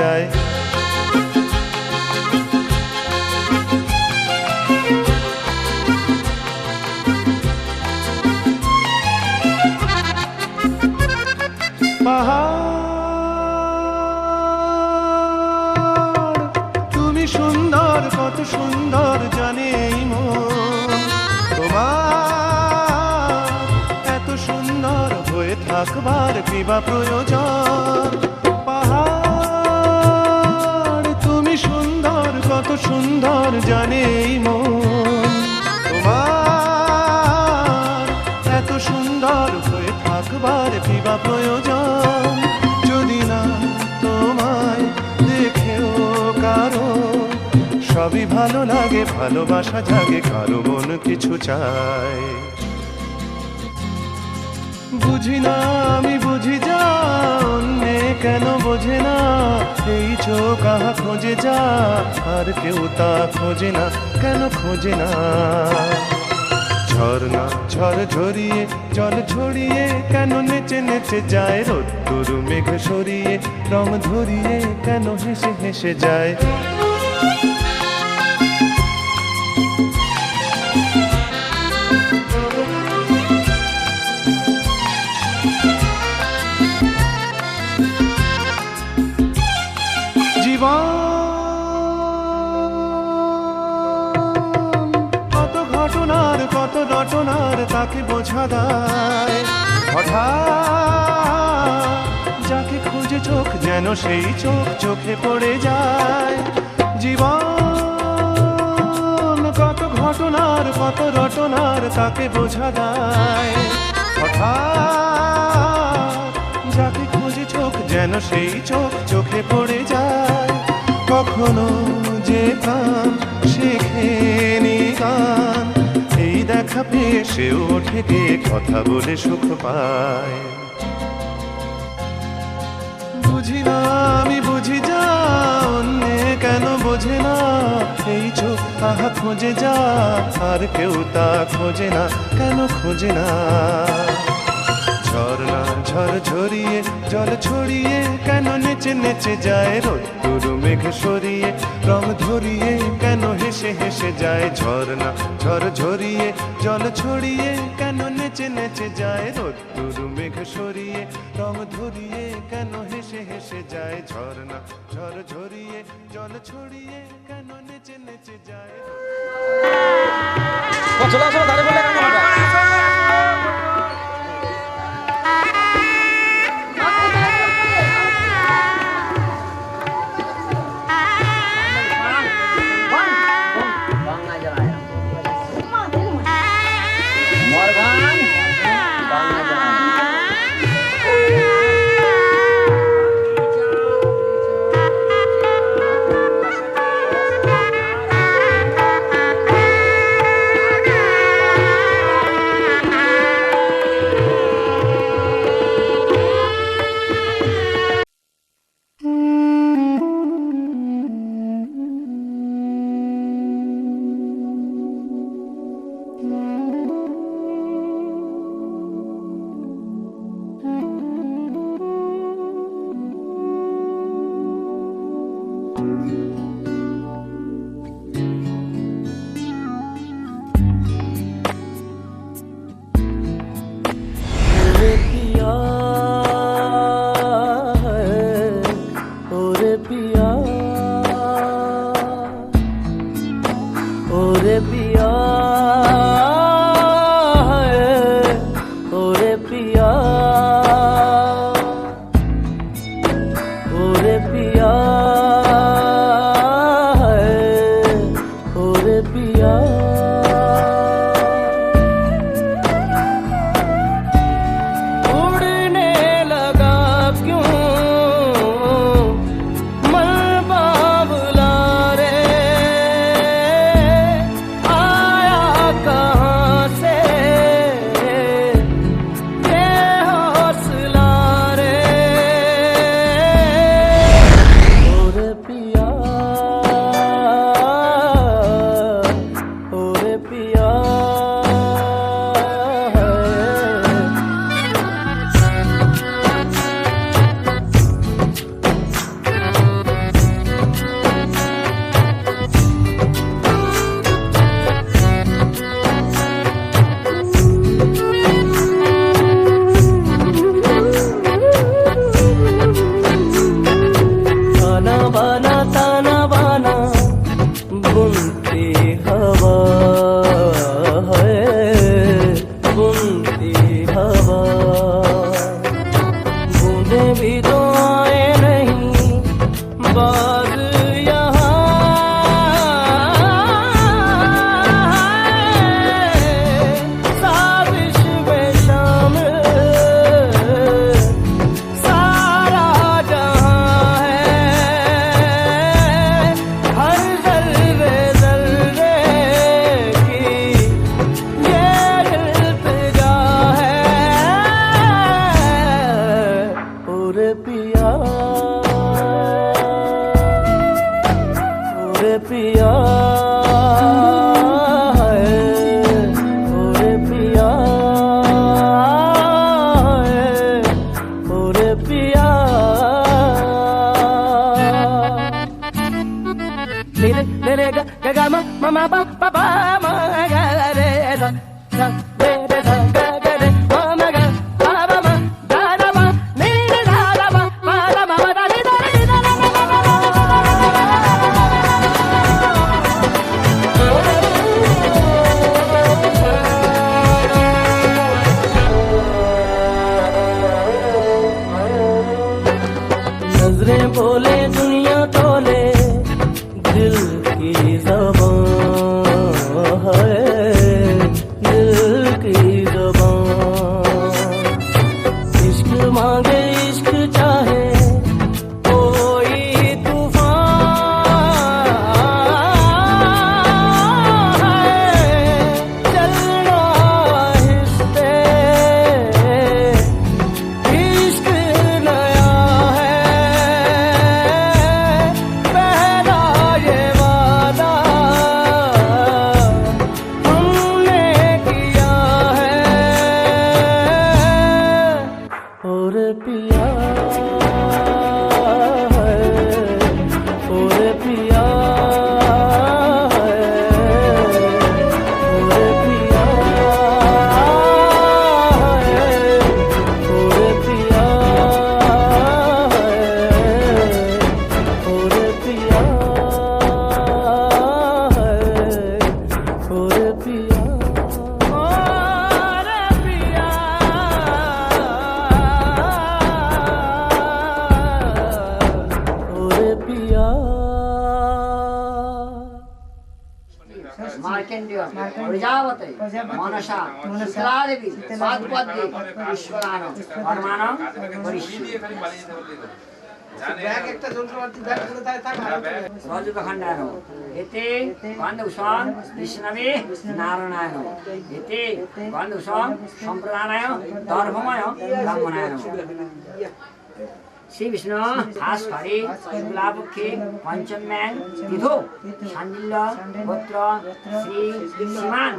যায়। পাহাড় তুমি সুন্দর, কত সুন্দর জানে এই মন, তোমার এত সুন্দর হয়ে থাকবার কিবা প্রয়োজন। পাহাড় তুমি সুন্দর, কত সুন্দর জানে এই মন, তোমার এত সুন্দর হয়ে থাকবার কিবা প্রয়োজন। যদি না তোমায় দেখেও কারো সবই ভালো লাগে, ভালোবাসা জাগে, কারো মন কিছু চায়। বুঝি না আমি, বুঝি যা অন্যে কেন বোঝে না, এই চোখ আহা খোঁজে যা আর কেউ তা খোঁজে না, কেন খোঁজে না। ঝর্ণা ঝড় ঝরিয়ে জল ছড়িয়ে কেন নেচে নেচে যায়, রোদ্দুর মেঘ সরিয়ে রং ধরিয়ে কেন হেসে হেসে যায়। জীবন কত ঘটনার, কত রটনার তাকে বোঝা দেয়। হঠাৎ যাকে খুঁজে চোখ যেন সেই চোখ চোখে পড়ে যায়। জীবন কত ঘটনার, কত রটনার তাকে বোঝা দেয়। হঠাৎ যাকে খুঁজে চোখ যেন সেই চোখ চোখে পড়ে যায়। কখনো যে প্রাণ শেখেনি গান, এই দেখা পেয়ে সেও ওঠে গিয়ে কথা বলে সুখ পায়। বুঝি না আমি, বুঝি যা অন্যে কেন বোঝে না, এই চোখ আহা খোঁজে যা আর কেউ তা খোঁজে না, কেন খোঁজে না। ঝর্ণা ঝড় ঝরিয়ে জল ছড়িয়ে কেন নেচে নেচে যায়, রোদ্দুর মেঘ সরিয়ে রং ধরিয়ে কেন হেসে হেসে যায়। ঝর্ণা ঝড় ঝরিয়ে জল ছড়িয়ে কেন নেচে নেচে যায়, রোদ্দুর মেঘ সরিয়ে রং ধরিয়ে কেন হেসে হেসে যায়। ঝর্ণা ঝড় ঝরিয়ে জল ছড়িয়ে কেন নেচে নেচে যায়। पिया ओरे पिया ओरे पिया ले रे गा गा मा मा पा पा पा मा गा रे सा सा रे रे सा गा गा रे मा मा गा पा पा मा गा रा मा ni रे सा रा मा मा रा मा दा रे दा रे दा रा नजरें बोले दुनिया तोले दिल की ज़बान है दिल की ज़बान इश्क मांगे इश्क चाहे कोई तूफान है चलना हिस्से इश्क नया है पहला ये वादा हमने किया है और पिया है और पिया है और पिया है और पिया है और पिया है और पिया मार्केंडिय प्रजापते मनसा शीतलादेवी पादपद्मे ईश्वरान परमाणं रजुखण्डान एते गन्धौषं विष्णवे नारायणाय एते गन्धौषं सम्प्रदानाय दर्भमय ब्राह्मणाय श्री विष्णु भास्करे गुलाबुखे पंचम्यां तिथो शांडिल्य गोत्र श्री श्रीमान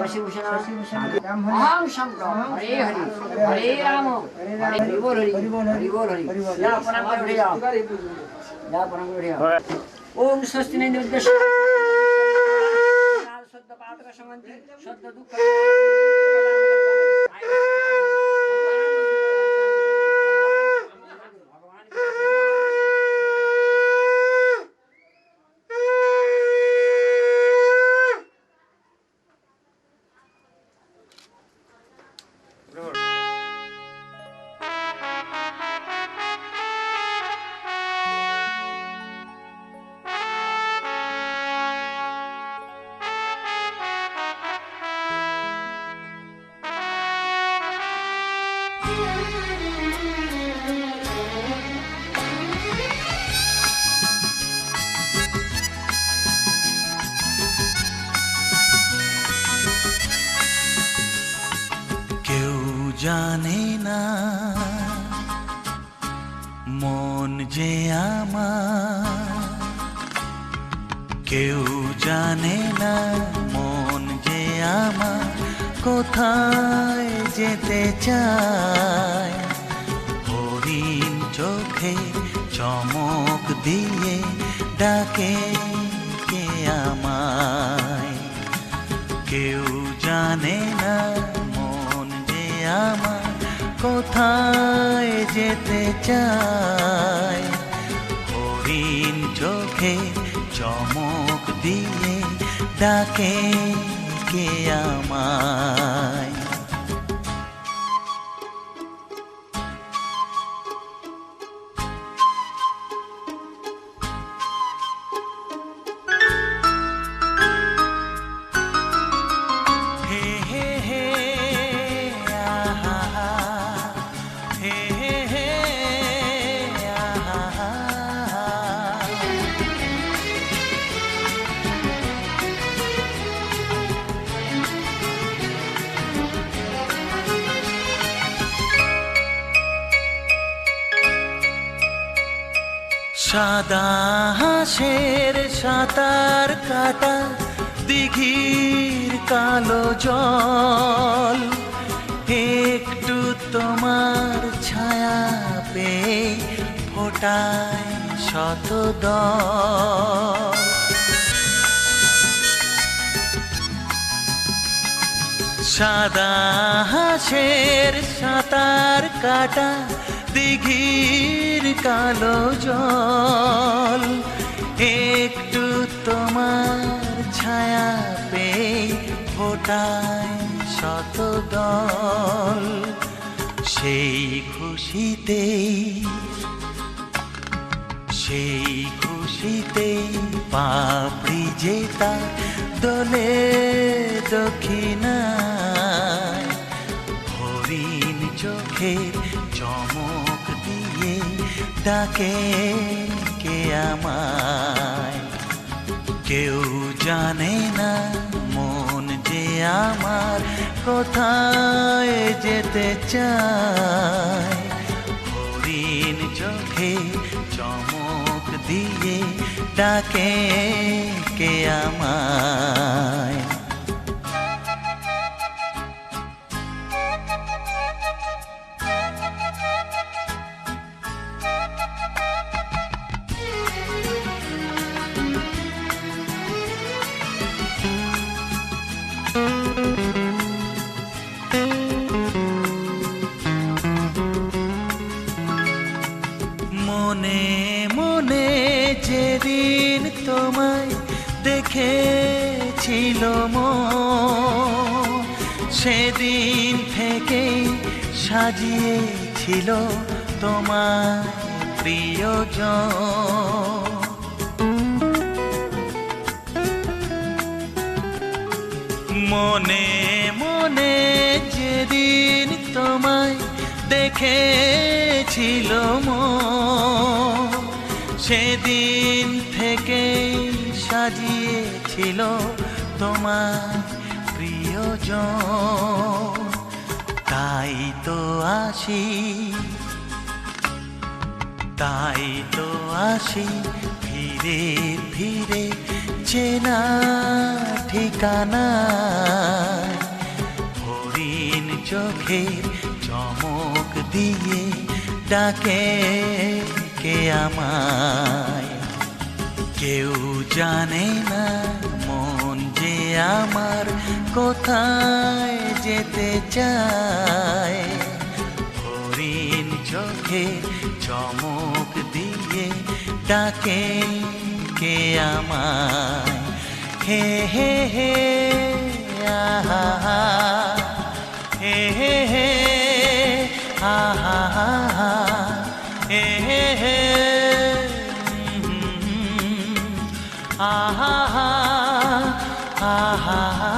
शशिभूषण अहं शंकर हरे हरे राम हरे बोल हरि हरि या प्रणाम कर उठे जाओ या प्रणाम कर उठे जाओ ओम स्वस्ति न निर्देश शुद्ध पात्र समंति शुद्ध दुख জানে না মন যে আমার কেউ জানে না মন যে আমার কোথায় যেতে চায় হরিণ চোখে চমক দিয়ে ডাকে কে আমায় কেউ জানে না আমার কোথায় যেতে চায় হরিণ চোখে চমক দিয়ে ডাকে কে আমায় সাদা হাঁসের সাঁতার কাটা দিঘির কালো জল, একটু তোমার ছায়া পেয়ে ফোটায় শতদল। সাদা হাঁসের সাঁতার কাটা দিঘির কালো জল, একটু তোমার ছায়া পেয়ে ফোটায় শতদল। সেই খুশিতে পাপড়ি যে তার দোলে দক্ষিণায়, হরিণ চোখের চমক দিয়ে ডাকে কে আমায়। কেউ জানে না মন যে আমার কোথায় যেতে চায়, হরিণ চোখে চমক দিয়ে ডাকে কে আমায়। মনে মনে যেদিন তোমায় দেখেছিল মন, সেদিন থেকে সাজিয়েছিল তোমার প্রিয়জন। মনে মনে যেদিন তোমায় দেখেছিল মন, সেদিন থেকে সাজিয়েছিল তোমার প্রিয়জন। তাই তো আসি ফিরে ফিরে চেনা ঠিকানা, হরিণ চোখের চমক দিয়ে ডাকে কে আমায়। কেউ জানে না মন যে আমার কোথায় যেতে চায়, হরিণ চোখের চমক দিয়ে ডাকে কে আমায়। হে হে হে আহা হে হে হে আহা হে হে হে আহা আহা